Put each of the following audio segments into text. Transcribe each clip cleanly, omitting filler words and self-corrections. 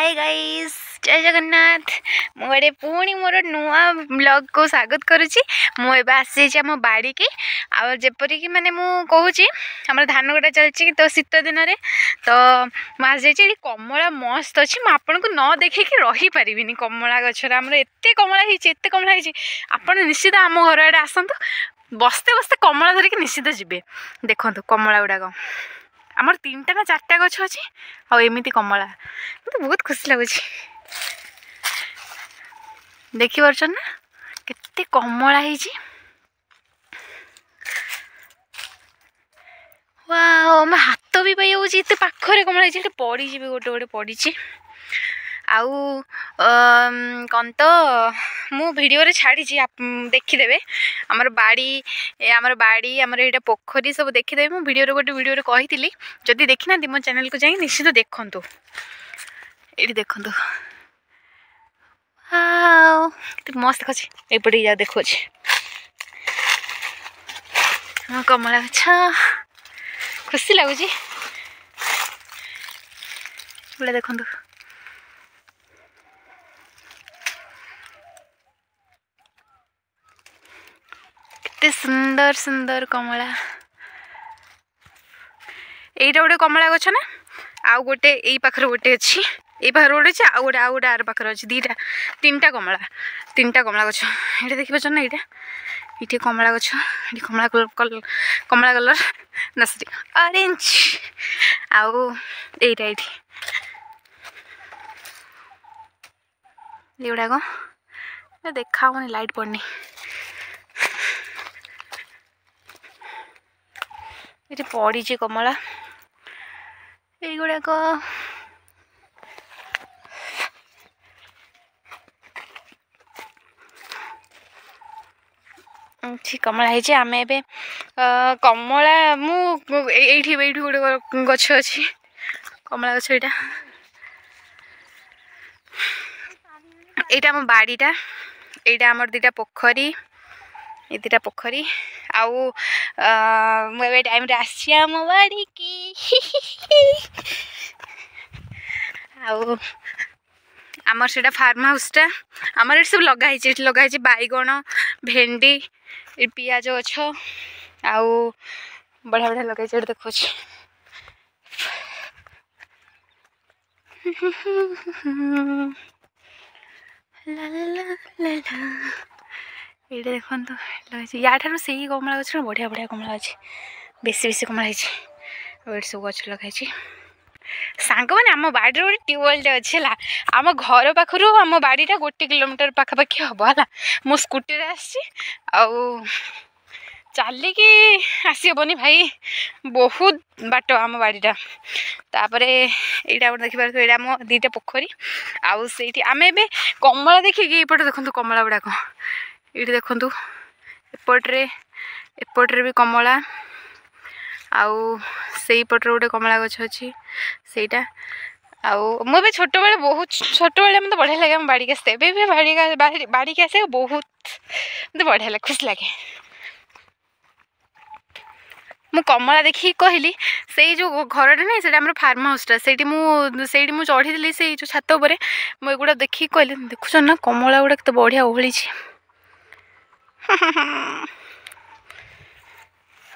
Hi guys जय जगन्नाथ मुझे पुणी मोर नुआ ब्लॉग को स्वागत करुच्ची मुझे आसी आम बाड़ी की आजपरिक माने मु कहूँ आम धान कटा चलती तो शीत दिन में तो मुझे कमला मस्त अच्छी मुझे को न देखिकी रही पारि कमला गचर आम एत कमला एत कमला आप निश्चित आम घर आड़े आसतु बसते बसते कमला धरिकी निश्चित जी देखो कमला गुड़ाक आमर 3टा ना 4टा गछ अच्छी आमती कमला मत बहुत खुशी लगुच देखी पार्छ ना केते कमला वाओ मैं हाथ भी पाई एत पाखरे कमला पड़ी जी गोटे गोटे पड़ी आउ कौन तो मु वीडियो रे छाड़ी देखीदे आमर बाड़ी आमर यहाँ पोखरी सब देखीदे मु वीडियो रे कही जदि देखी ना मो चैनल को जाए निश्चित देखु ये देखु मस्त देखी एपटे जा देखु कमला गछ खुशी लगुच देखु केते सुंदर सुंदर कमला एटा गोटे कमला गछ ना आउ गोटे यही पाखर गोटे अच्छी ये पाखर गोटे अच्छी आउ गोटे आर पाखर अच्छी 3टा कमला गछ ये देखी पाच ना ये कमला गछ ये कमला कलर ना सरी ऑरेंज आउ एटा ये गुड़ाक देखा लाइट पड़नी ये पड़ी कमला युड़ाक कमला है आम ए कमला मुठी गोटे गछ अच्छी कमला गछ यहाँ आम बाड़ीटा यहाँ आमर 2टा पोखरी ये 2टा पोखरी आउ मुझे टाइम आसी आम बाड़ी की आउ आमर से फार्म हाउसटा आमर ये सब लगाई बैगण भेंडी पियाज गछ आउ बढ़िया बढ़िया लगाई देखो ये देखो लगे या से ही कमला गच बढ़िया बढ़िया कमला अच्छी बेसी बेसी कमला ये सब गच लगे सांग मैंने आम बाड़ी गोटे ट्यूबवेल अच्छे है आम घर पाखर आम बाड़ीटा 1 किलोमीटर पाखापाखि हम है मो स्कूटी चलिकी आसबनी भाई बहुत बाट आम बाड़ीटा तापर यहाँ देखिए ये आम 2टा पोखरी आउ से आम ए कमला देखिए एपटे देखो कमला गुड़ाक ये देखु एपट्रे भी कमला आउ से पटर गोटे कमला गछ अच्छी सेटा आउ मुझे छोट बेले बहुत छोट बेले मतलब बढ़िया लगे हम बाड़ी के आसते भी बाड़ी के आसे बहुत मतलब बढ़िया लगे खुश लगे मु कमला देखी कहली से जो घर ना से फार्म हाउसटा से मुझे चढ़ी से जो छात उपर मुझे देखिए कहली देखुच ना कमला गुड़ा तो बढ़िया ओहली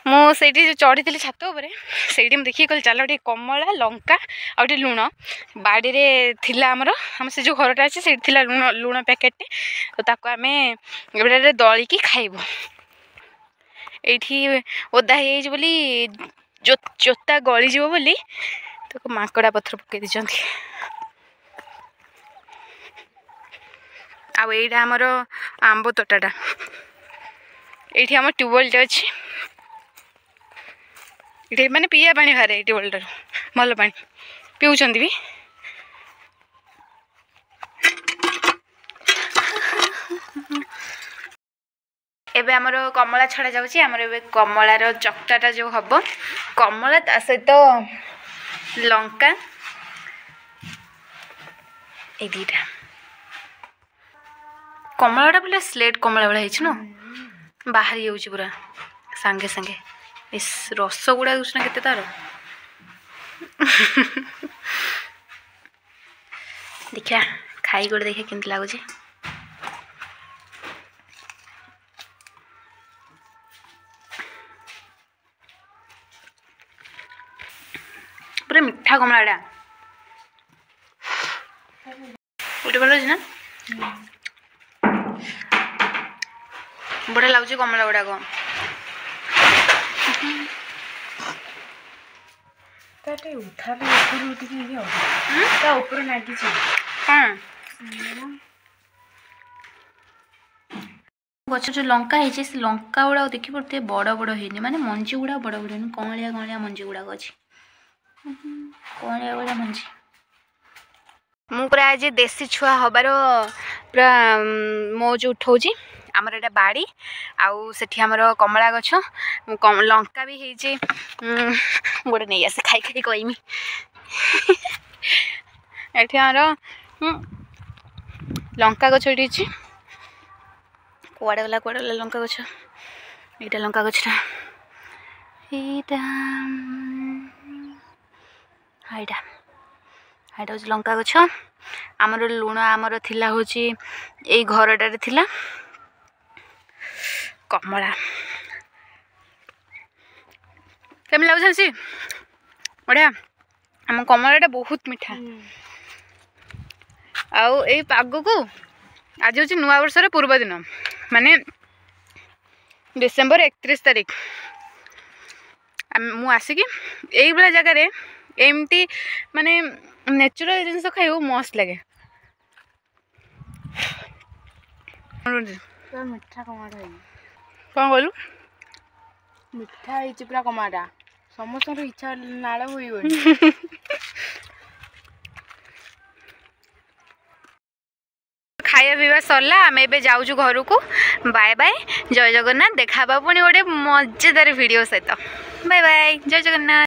मुझे जो चढ़ी थी छात से देखिए कहली चल टे कमला लंका आटे लुण बाड़ी रे थिला आम से जो घरटा अच्छे से लुण पैकेट तो ताको आम एबे दलिकी खाइबू ये ओदा हो बोली जोता गलीज बोली तो माकड़ा पत्थर पकई दी आईटा आमर आंब तोटाटा ये आम ट्यूबवेल अच्छी ये मैंने पीया पानी बाहर ट्यूबवेल भल पा पीउं भी एबे आमर कमला छड़ा जाऊँगी आमर ए कमलार चकटाटा जो हम कमला ता सहित लंका ए 2टा कमलाटा बोले स्लेट कमला भाई न बाहर जाऊँगी पूरा सांगे सांगे इस रस गुड़ा दूसरा केते तार देखा खाई गोटे देखा केमती लगुच पूरा मीठा कमलाटा गोटे भल ना बढ़िया लगुच कमला गुड़ाक गच जो लंका है से लंका गुड़ा देखी पड़ते बड़ बड़ है माने मंजी गुड़ा बड़ बड़ कलिया कलिया मंजी गुड़ाक अच्छी कलिया कलिया मंजी मु पूरा आज देसी छुआ हबार पूरा मौज उठाऊँगी आमर एटा बाड़ी आउ सेठी आमर कमला गछ लंका भी है गोटे नहीं आसे खाई खाई कहमी एठी आमर लंका गछ ये कुआड़े गला लंका गछ यहाँ लंका गछटा यहाँ हूँ लंका गछ आमर लुण आमर थिला हूँ यही घरटारे थिला कमला केम लगुच बढ़िया आम कमलाटा बहुत मीठा आउ ए पाग को आज हूँ नुआ वर्षर पूर्व दिन माने डिसेम्बर 31 तारीख मु आसिकी यही भाया जगार एमती माने नेचुरल जिनस खाइबू मस्त लगे मीठा कमाटा कौन कहलु मीठा है पूरा कमाटा समस्त इच्छा नाड़ हो खाया पीवा सरला आम ए जाऊँ घर को बाय बाय जय जगन्नाथ देखा पुणी गोटे मजेदार वीडियो सहित बाय बाय जय जगन्नाथ।